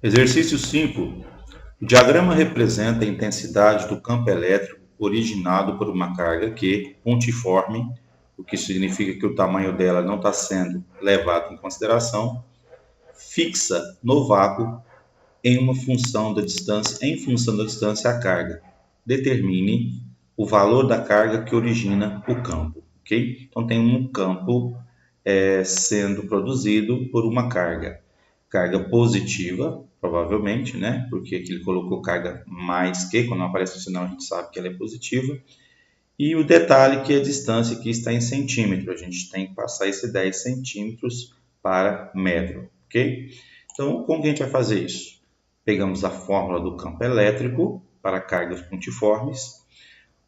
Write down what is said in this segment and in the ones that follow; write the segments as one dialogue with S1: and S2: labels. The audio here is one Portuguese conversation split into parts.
S1: Exercício 5. O diagrama representa a intensidade do campo elétrico originado por uma carga que, pontiforme, o que significa que o tamanho dela não está sendo levado em consideração, fixa no vácuo em função da distância à carga. Determine o valor da carga que origina o campo. Ok? Então tem um campo sendo produzido por uma carga positiva, provavelmente, né? Porque aqui ele colocou carga mais que, quando aparece o sinal a gente sabe que ela é positiva. E o detalhe que a distância aqui está em centímetro, a gente tem que passar esse 10 centímetros para metro, ok? Então, como que a gente vai fazer isso? Pegamos a fórmula do campo elétrico para cargas pontiformes.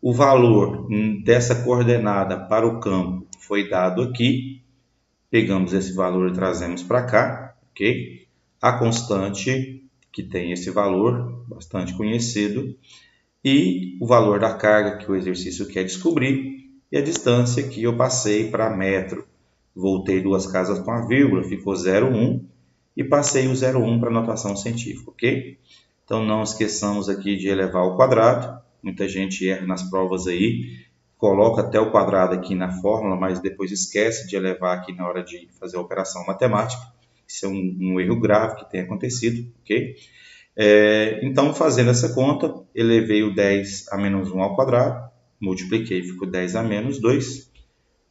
S1: O valor dessa coordenada para o campo foi dado aqui. Pegamos esse valor e trazemos para cá, ok? A constante, que tem esse valor, bastante conhecido, e o valor da carga que o exercício quer descobrir, e a distância que eu passei para metro. Voltei duas casas com a vírgula, ficou 0,1, e passei o 0,1 para a notação científica, ok? Então não esqueçamos aqui de elevar ao quadrado. Muita gente erra nas provas aí, coloca até o quadrado aqui na fórmula, mas depois esquece de elevar aqui na hora de fazer a operação matemática. Isso é um erro grave que tem acontecido, ok? Então, fazendo essa conta, elevei o 10 a menos 1 ao quadrado, multipliquei, ficou 10 a menos 2,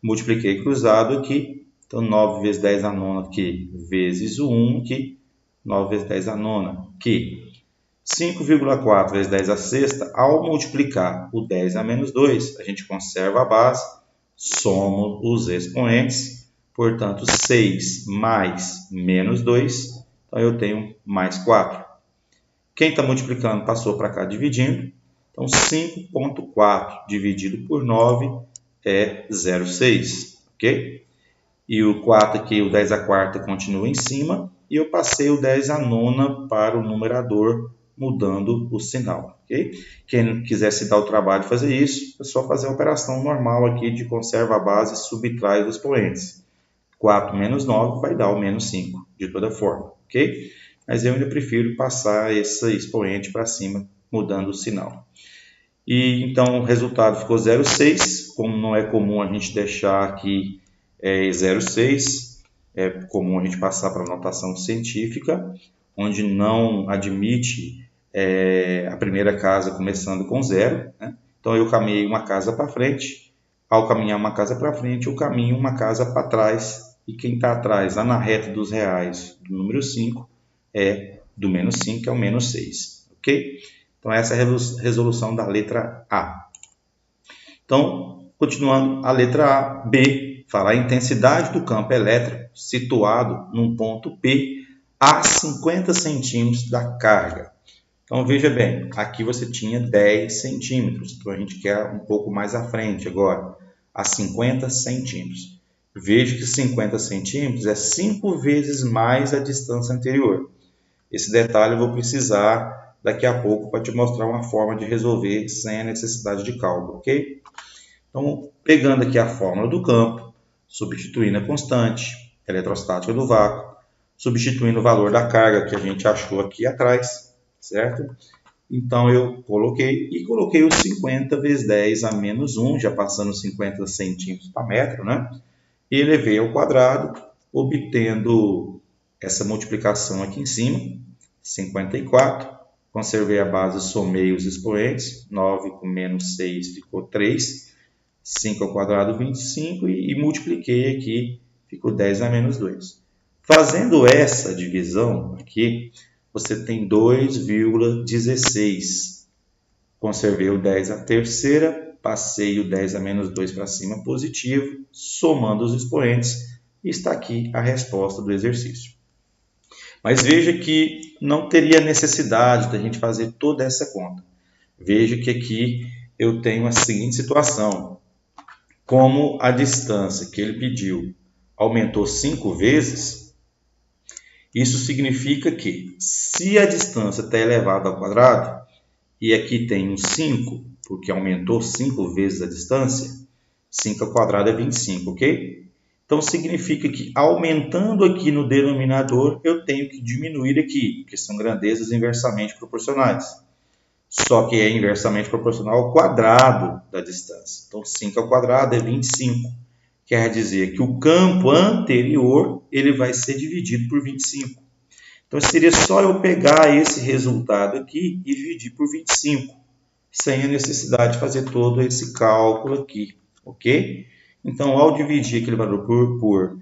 S1: multipliquei cruzado aqui, então 9 vezes 10 a nona aqui, vezes o 1 aqui, 9 vezes 10 a nona aqui. 5,4 vezes 10 a sexta, ao multiplicar o 10 a menos 2, a gente conserva a base, somo os expoentes, portanto 6 mais menos 2, então eu tenho mais 4. Quem está multiplicando passou para cá dividindo, então 5,4 dividido por 9 é 0,6, ok? E o 4 aqui, o 10 a quarta continua em cima, e eu passei o 10 a nona para o numerador, mudando o sinal, ok? Quem não quiser se dar o trabalho de fazer isso, é só fazer a operação normal aqui de conserva a base e subtrai os expoentes. 4 menos 9 vai dar o menos 5, de toda forma, ok? Mas eu ainda prefiro passar esse expoente para cima, mudando o sinal. E então o resultado ficou 0,6, como não é comum a gente deixar aqui 0,6, é comum a gente passar para a notação científica, onde não admite a primeira casa começando com 0, né? Então eu caminhei uma casa para frente, ao caminhar uma casa para frente, eu caminho uma casa para trás, e quem está atrás, lá na reta dos reais, do número 5, é do menos 5, que é o menos 6, ok? Então essa é a resolução da letra A. Então, continuando, a letra A, B, fala a intensidade do campo elétrico situado num ponto P a 50 centímetros da carga. Então, veja bem, aqui você tinha 10 centímetros, então a gente quer um pouco mais à frente agora, a 50 centímetros. Veja que 50 centímetros é 5 vezes mais a distância anterior. Esse detalhe eu vou precisar daqui a pouco para te mostrar uma forma de resolver sem a necessidade de cálculo, ok? Então, pegando aqui a fórmula do campo, substituindo a constante eletrostática do vácuo, substituindo o valor da carga que a gente achou aqui atrás, certo? Então, eu coloquei os 50 vezes 10 a menos 1, já passando 50 centímetros para metro, né? E elevei ao quadrado, obtendo essa multiplicação aqui em cima, 54. Conservei a base, somei os expoentes, 9 com menos 6 ficou 3. 5 ao quadrado, 25, e multipliquei aqui, ficou 10 a menos 2. Fazendo essa divisão aqui, você tem 2,16. Conservei o 10 à terceira, passei o 10 a menos 2 para cima positivo, somando os expoentes, e está aqui a resposta do exercício. Mas veja que não teria necessidade da gente fazer toda essa conta. Veja que aqui eu tenho a seguinte situação. Como a distância que ele pediu aumentou 5 vezes, isso significa que se a distância está elevada ao quadrado, e aqui tem um 5, porque aumentou 5 vezes a distância, 5 ao quadrado é 25, ok? Então, significa que aumentando aqui no denominador, eu tenho que diminuir aqui, porque são grandezas inversamente proporcionais. Só que é inversamente proporcional ao quadrado da distância. Então, 5 ao quadrado é 25. Quer dizer que o campo anterior ele vai ser dividido por 25. Então, seria só eu pegar esse resultado aqui e dividir por 25, sem a necessidade de fazer todo esse cálculo aqui, ok? Então, ao dividir aquele valor por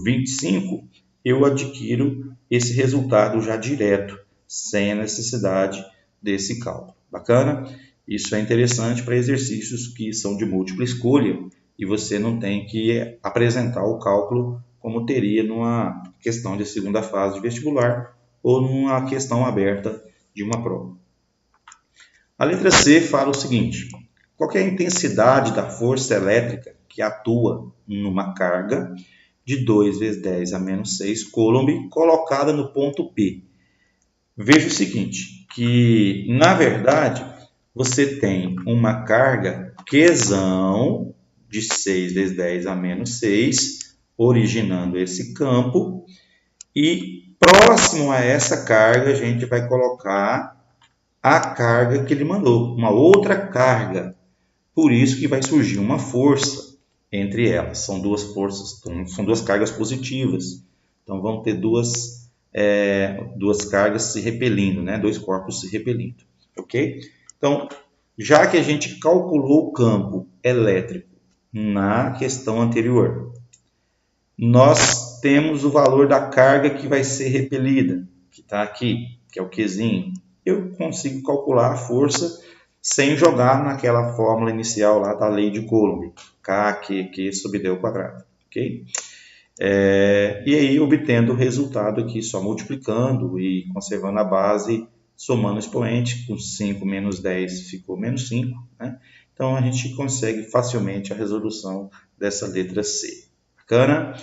S1: 25, eu adquiro esse resultado já direto, sem a necessidade desse cálculo. Bacana? Isso é interessante para exercícios que são de múltipla escolha e você não tem que apresentar o cálculo como teria numa questão de segunda fase de vestibular ou numa questão aberta de uma prova. A letra C fala o seguinte: qual é a intensidade da força elétrica que atua numa carga de 2 vezes 10 a menos 6 coulomb colocada no ponto P? Veja o seguinte, que na verdade você tem uma carga Qzão de 6 vezes 10 a menos 6, originando esse campo, e próximo a essa carga a gente vai colocar a carga que ele mandou, uma outra carga. Por isso que vai surgir uma força entre elas. São duas forças, são duas cargas positivas. Então vão ter duas cargas se repelindo, né? Dois corpos se repelindo. Ok? Então, já que a gente calculou o campo elétrico na questão anterior, nós temos o valor da carga que vai ser repelida, que está aqui, que é o Qzinho. Eu consigo calcular a força sem jogar naquela fórmula inicial lá da lei de Coulomb, K sobre D ao quadrado, ok? E aí, obtendo o resultado aqui, só multiplicando e conservando a base, somando o expoente, com 5 menos 10 ficou menos 5, né? Então, a gente consegue facilmente a resolução dessa letra C. Bacana?